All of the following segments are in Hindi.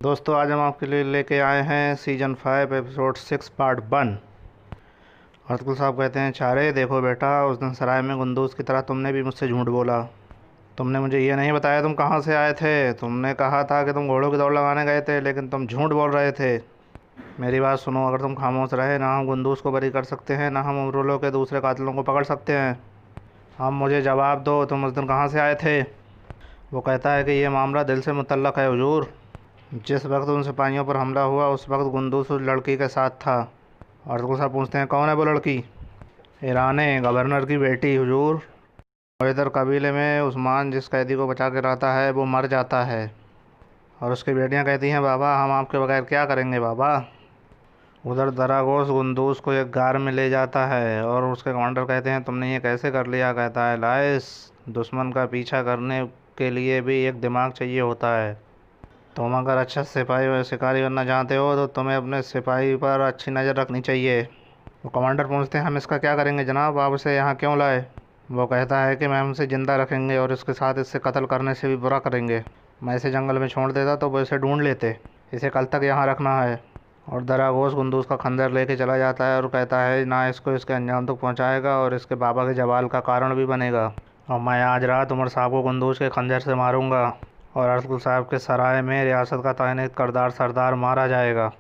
दोस्तों, आज हम आपके लिए लेके आए हैं सीजन 5 एपिसोड 6 पार्ट 1। अर्तुल साहब कहते हैं, चारे देखो बेटा, उस दिन सराय में गुंदूस की तरह तुमने भी मुझसे झूठ बोला। तुमने मुझे ये नहीं बताया तुम कहाँ से आए थे। तुमने कहा था कि तुम घोड़ों की दौड़ लगाने गए थे, लेकिन तुम झूठ बोल रहे थे। मेरी बात सुनो, अगर तुम खामोश रहे, ना हम गुंदूस को बरी कर सकते हैं, ना हम उमरुलों के दूसरे कातिलों को पकड़ सकते हैं। अब मुझे जवाब दो, तुम उस दिन कहाँ से आए थे। वो कहता है कि यह मामला दिल से मुतल्लक है हुजूर। जिस वक्त उन सिपाहियों पर हमला हुआ उस वक्त गुंदूस उस लड़की के साथ था। अर्तुगरुल साहब पूछते हैं, कौन है वो लड़की। ईराने, गवर्नर की बेटी हुजूर। और इधर कबीले में उस्मान जिस कैदी को बचा के रहता है वो मर जाता है। और उसकी बेटियां कहती हैं, बाबा हम आपके बगैर क्या करेंगे बाबा। उधर दरागोस गुंदूस को एक गार में ले जाता है और उसके कमांडर कहते हैं, तुमने ये कैसे कर लिया। कहता है, लाइस, दुश्मन का पीछा करने के लिए भी एक दिमाग चाहिए होता है। तुम अगर अच्छा सिपाही और शिकारी बनना चाहते हो तो तुम्हें अपने सिपाही पर अच्छी नज़र रखनी चाहिए। वो कमांडर पूछते हैं, हम इसका क्या करेंगे जनाब, आप इसे यहाँ क्यों लाए। वो कहता है कि मैं उसे ज़िंदा रखेंगे और इसके साथ इससे कत्ल करने से भी बुरा करेंगे। मैं इसे जंगल में छोड़ देता तो वो इसे ढूंढ लेते। इसे कल तक यहाँ रखना है। और दरागोस गुंदूस का खंजर लेके चला जाता है और कहता है, ना इसको इसके अंजाम तक पहुँचाएगा और इसके बाबा के जवाल का कारण भी बनेगा। और मैं आज रात उमर साहब को गुंदूस के खंजर से मारूंगा और अर्तुगरुल साहब के सराय में रियासत का तैनात करदार सरदार मारा जाएगा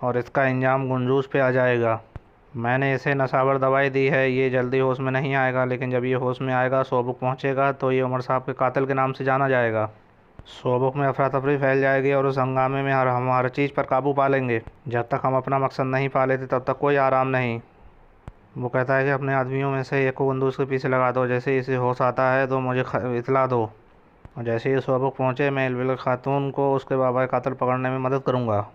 और इसका इंजाम गुंदूस पे आ जाएगा। मैंने इसे नशावर दवाई दी है, ये जल्दी होश में नहीं आएगा, लेकिन जब ये होश में आएगा, सोबुक पहुंचेगा, तो ये उमर साहब के कातिल के नाम से जाना जाएगा। सोबुक में अफरा तफरी फैल जाएगी और उस हंगामे में हम हर चीज़ पर काबू पा लेंगे। जब तक हम अपना मकसद नहीं पा लेते तब तक कोई आराम नहीं। वो कहता है कि अपने आदमियों में से एक को गुंदूस के पीछे लगा दो, जैसे इसे होश आता है तो मुझे इतला दो। और जैसे ही सोबुक पहुँचे, मैं इल्बिल खातून को उसके बाबा का कातिल पकड़ने में मदद करूँगा।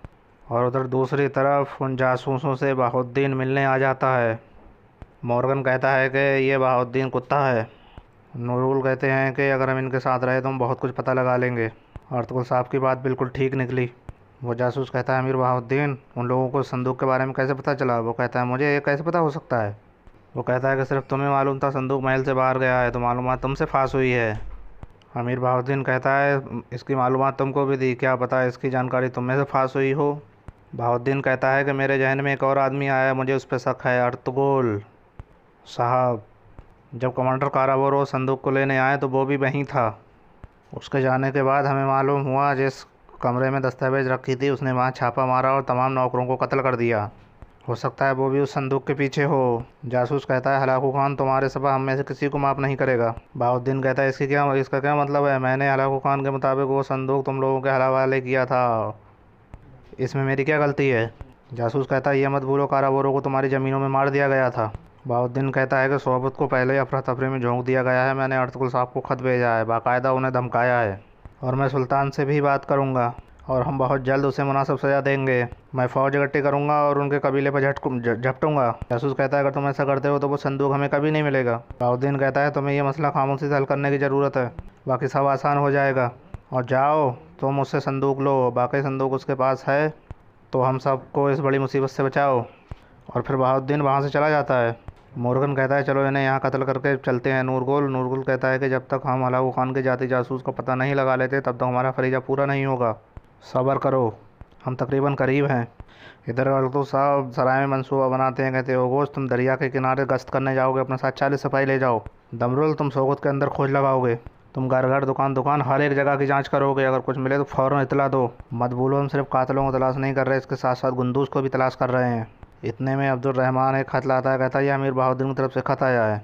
और उधर दूसरी तरफ उन जासूसों से बहाउद्दीन मिलने आ जाता है। मॉर्गन कहता है कि ये बहाउद्दीन कुत्ता है। नूरुल कहते हैं कि अगर हम इनके साथ रहे तो हम बहुत कुछ पता लगा लेंगे। अर्तुगरुल साहब की बात बिल्कुल ठीक निकली। वो जासूस कहता है, अमीर बहाउद्दीन, उन लोगों को संदूक के बारे में कैसे पता चला। वो कहता है, मुझे ये कैसे पता हो सकता है। वो कहता है कि सिर्फ तुम्हें मालूम था संदूक महल से बाहर गया है, तो मालूमात तुमसे फांस हुई है। अमीर बहाउद्दीन कहता है, इसकी मालूमात तुमको भी दी, क्या पता इसकी जानकारी तुम में से फांस हुई हो। बहाउद्दीन कहता है कि मेरे जहन में एक और आदमी आया, मुझे उस पर शक है, अर्तुगरुल साहब। जब कमांडर काराबोरो संदूक को लेने आए तो वो भी वहीं था। उसके जाने के बाद हमें मालूम हुआ जिस कमरे में दस्तावेज़ रखी थी उसने वहाँ छापा मारा और तमाम नौकरों को कत्ल कर दिया। हो सकता है वो भी उस संदूक के पीछे हो। जासूस कहता है, हलाकू खान तुम्हारे सिवा हम में से किसी को माफ़ नहीं करेगा। बहाउद्दीन कहता है, इसका क्या मतलब है। मैंने हलाकू खान के मुताबिक वो संदूक तुम लोगों के हवाले किया था, इसमें मेरी क्या गलती है। जासूस कहता है, ये मत भूलो, काराबोरो को तुम्हारी ज़मीनों में मार दिया गया था। बहाउद्दीन कहता है कि सोबत को पहले ही अफरा तफरी में झोंक दिया गया है। मैंने अर्तुगरुल साहब को ख़त भेजा है, बाकायदा उन्हें धमकाया है, और मैं सुल्तान से भी बात करूँगा और हम बहुत जल्द उसे मुनासिब सज़ा देंगे। मैं फ़ौज इकट्ठी करूँगा और उनके कबीले पर झपटूँगा। जासूस कहता है, अगर तुम ऐसा करते हो तो वो संदूक हमें कभी नहीं मिलेगा। बहाउद्दीन कहता है, तुम्हें यह मसला खामोशी से हल करने की ज़रूरत है, बाकी सब आसान हो जाएगा। और जाओ तुम उससे संदूक लो, बाकी संदूक उसके पास है, तो हम सबको इस बड़ी मुसीबत से बचाओ। और फिर बहाउद्दीन वहाँ से चला जाता है। मोर्गन कहता है, चलो इन्हें यहाँ कत्ल करके चलते हैं। नूरगुल कहता है कि जब तक हम हलाकू खान के जाती जासूस का पता नहीं लगा लेते तब तक हमारा फरीजा पूरा नहीं होगा। सब्र करो, हम तकरीबन करीब हैं। इधर अर्तुगरुल साहब सराय में मंसूबा बनाते हैं। कहते हो, गोश्त तुम दरिया के किनारे गश्त करने जाओगे, अपने साथ 40 सिपाही ले जाओ। दमरुल, तुम सोगत के अंदर खोज लगाओगे। तुम घर घर दुकान दुकान हर एक जगह की जांच करोगे, अगर कुछ मिले तो फ़ौरन इतला दो। मत भूलो, हम सिर्फ कातिलों को तलाश नहीं कर रहे, इसके साथ साथ गुंदूस को भी तलाश कर रहे हैं। इतने में अब्दुल रहमान एक ख़त लाता है। कहता है, यह अमीर बहाउद्दीन की तरफ से ख़त आया है।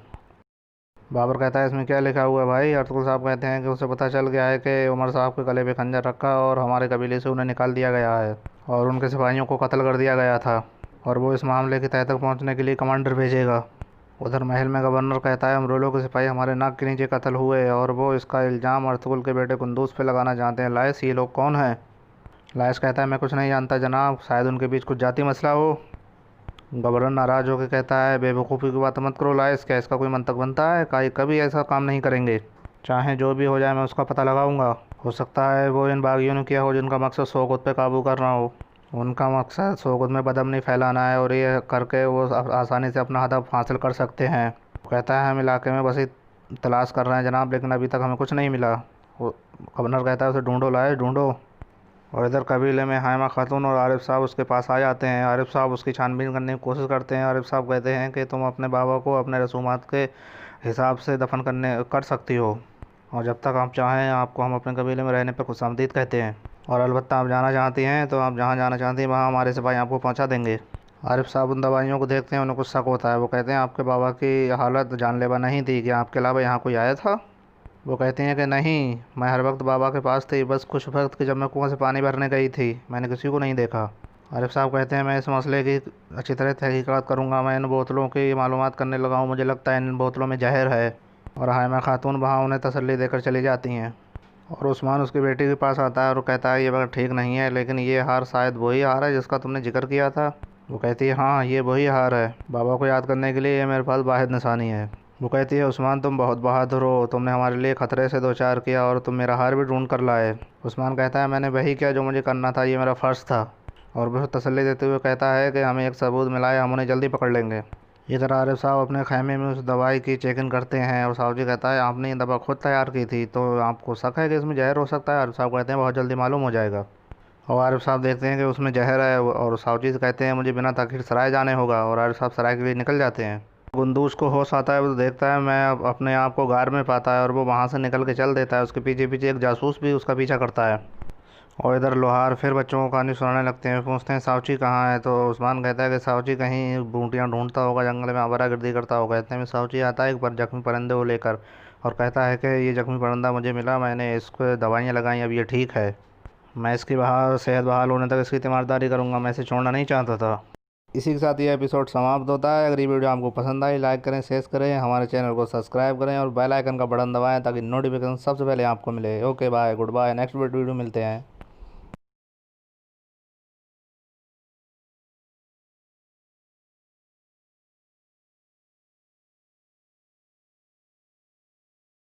बाबर कहता है, इसमें क्या लिखा हुआ है भाई। अर्तुगरुल साहब कहते हैं कि उसे पता चल गया है कि उमर साहब के गले पे खंजर रखा और हमारे कबीले से उन्हें निकाल दिया गया है और उनके सिपाहियों को कत्ल कर दिया गया था, और वो इस मामले की तह तक पहुँचने के लिए कमांडर भेजेगा। उधर महल में गवर्नर कहता है, अमरोलों के सिपाही हमारे नाक के नीचे कत्ल हुए और वो इसका इल्ज़ाम अर्तुगरुल के बेटे गुंदूस पे लगाना चाहते हैं। लाइस, ये लोग कौन हैं। लाइस कहता है, मैं कुछ नहीं जानता जनाब, शायद उनके बीच कुछ जाती मसला हो। गवर्नर नाराज़ होकर कहता है, बेवकूफ़ी की बात मत करो लाइस, क्या इसका कोई मंतक बनता है। कभी ऐसा काम नहीं करेंगे, चाहे जो भी हो जाए मैं उसका पता लगाऊंगा। हो सकता है वो इन बागियों ने किया हो जिनका मकसद सोगत पे काबू करना हो। उनका मकसद सोगत में बदअमनी फैलाना है और ये करके वो आसानी से अपना हदफ हासिल कर सकते हैं। कहता है, हम इलाके में बस ही तलाश कर रहे हैं जनाब, लेकिन अभी तक हमें कुछ नहीं मिला। गवर्नर कहता है, उसे ढूंढो लाइस, ढूंढो। और इधर कबीले में हाइमा खातून और आरिफ साहब उसके पास आ जाते हैं। आरिफ साहब उसकी छानबीन करने की कोशिश करते हैं। आरिफ साहब कहते हैं कि तुम अपने बाबा को अपने रसूमात के हिसाब से दफन कर सकती हो, और जब तक आप चाहें आपको हम अपने कबीले में रहने पर खुशामदीद कहते हैं, और अलबत्ता आप जाना चाहती हैं तो आप जहाँ जाना चाहती हैं वहाँ हमारे सिपाही आपको पहुँचा देंगे। आरिफ साहब उन दवाइयों को देखते हैं, उन्हें कुछ शक होता है। वो कहते हैं आपके बाबा की हालत जानलेवा नहीं थी, कि आपके अलावा यहाँ कोई आया था? वो कहती हैं कि नहीं, मैं हर वक्त बाबा के पास थी, बस कुछ वक्त कि जब मैं कुआं से पानी भरने गई थी मैंने किसी को नहीं देखा। आरिफ साहब कहते हैं मैं इस मसले की अच्छी तरह तहकीकात करूँगा, मैं इन बोतलों की मालूमात करने लगा हूँ, मुझे लगता है इन बोतलों में जहर है। और हाइमा खातून वहाँ उन्हें तसल्ली देकर चली जाती हैं। और उस्मान उसकी बेटी के पास आता है और वो कहता है ये बात ठीक नहीं है, लेकिन ये हार शायद वही हार है जिसका तुमने जिक्र किया था। वो कहती है हाँ ये वही हार है, बाबा को याद करने के लिए ये मेरे पास वाहिद निशानी है। वो कहती है उस्मान तुम बहुत बहादुर हो, तुमने हमारे लिए ख़तरे से दो चार किया और तुम मेरा हार भी ढूंढ कर लाए। उस्मान कहता है मैंने वही किया जो मुझे करना था, ये मेरा फ़र्ज़ था। और वह तसल्ली देते हुए कहता है कि हमें एक सबूत मिला है, हम उन्हें जल्दी पकड़ लेंगे। इधर आरिफ साहब अपने खैमे में उस दवाई की चेकिंग करते हैं, और साहब जी कहता है आपने ये दवा खुद तैयार की थी, तो आपको शक है कि इसमें जहर हो सकता है? आरिफ साहब कहते हैं बहुत जल्दी मालूम हो जाएगा। और आरिफ साहब देखते हैं कि उसमें जहर है, और साहब जी कहते हैं मुझे बिना ताख़ीर सराय जाने होगा, और आरिफ साहब सराय के लिए निकल जाते हैं। गुंदूस को होश आता है, वो देखता है मैं अपने आप को गार में पाता है, और वो वहाँ से निकल के चल देता है। उसके पीछे पीछे एक जासूस भी उसका पीछा करता है। और इधर लोहार फिर बच्चों को कहानी सुनाने लगते हैं। पूछते हैं सावची कहाँ है? तो उस्मान कहता है कि सावची कहीं बूटियाँ ढूंढता होगा, जंगल में आवारागर्दी करता होगा। इतने में सावची आता है एक बार जख्मी परिंदे को लेकर, और कहता है कि ये जख्मी परिंदा मुझे मिला, मैंने इसको दवाइयाँ लगाई, अब ये ठीक है, मैं इसकी सेहत बहाल होने तक इसकी तीमारदारी करूँगा, मैं इसे छोड़ना नहीं चाहता था। इसी के साथ ये एपिसोड समाप्त होता है। अगर ये वीडियो आपको पसंद आई लाइक करें, शेयर करें, हमारे चैनल को सब्सक्राइब करें और बेल आइकन का बटन दबाएं ताकि नोटिफिकेशन सबसे पहले आपको मिले। Okay bye, good bye, next video मिलते हैं।